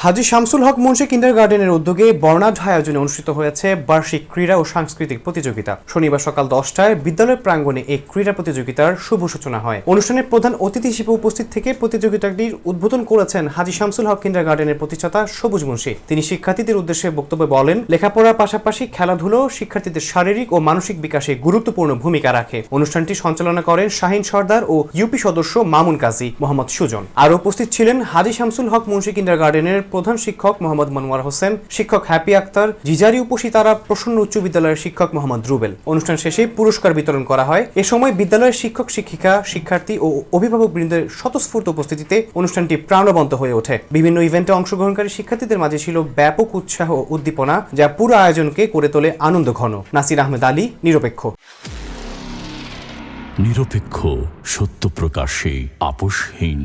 হাজী শামসুল হক মুন্সী কিন্ডারগার্টেনের উদ্যোগে বর্ণাঢ্য আয়োজনে অনুষ্ঠিত হয়েছে বার্ষিক ক্রীড়া ও সাংস্কৃতিক প্রতিযোগিতা। শনিবার সকাল 10টায় বিদ্যালয় প্রাঙ্গণে এই ক্রীড়া প্রতিযোগিতার শুভ সূচনা হয়। অনুষ্ঠানের প্রধান অতিথি হিসেবে উপস্থিত থেকে প্রতিযোগিতাটির উদ্বোধন করেছেন হাজী শামসুল হক কিন্ডারগার্টেনের প্রতিষ্ঠাতা সবুজ মুন্সী। তিনি শিক্ষার্থীদের উদ্দেশ্যে বক্তব্যে বলেন, লেখাপড়ার পাশাপাশি খেলাধুলো শিক্ষার্থীদের শারীরিক ও মানসিক বিকাশে গুরুত্বপূর্ণ ভূমিকা রাখে। অনুষ্ঠানটি সঞ্চালনা করেন শাহিন সর্দার ও ইউপি সদস্য মামুন কাজী, মোহাম্মদ সুজন। আরও উপস্থিত ছিলেন হাজী শামসুল হক মুন্সী কিন্ডারগার্টেনের প্রধান শিক্ষক মোহাম্মদ মনোয়ার হোসেন, শিক্ষক হ্যাপি আক্তার, জিজারি উপসিতারা প্রসন্ন উচ্চ বিদ্যালয়ের শিক্ষক মোহাম্মদ রুবেল। অনুষ্ঠান শেষে পুরস্কার বিতরণ করা হয়। এ সময় বিদ্যালয়ের শিক্ষক শিক্ষিকা, শিক্ষার্থী ও অভিভাবকবৃন্দের স্বতঃস্ফূর্ত উপস্থিতিতে অনুষ্ঠানটি প্রাণবন্ত হয়ে ওঠে। বিভিন্ন ইভেন্টে অংশগ্রহণকারী শিক্ষার্থীদের মাঝে ছিল ব্যাপক উৎসাহ ও উদ্দীপনা, যা পুরো আয়োজনকে করে তোলে আনন্দঘন। নাসির আহমেদ আলী, নিরপেক্ষ। নিরপেক্ষ, সত্য প্রকাশে আপোষহীন।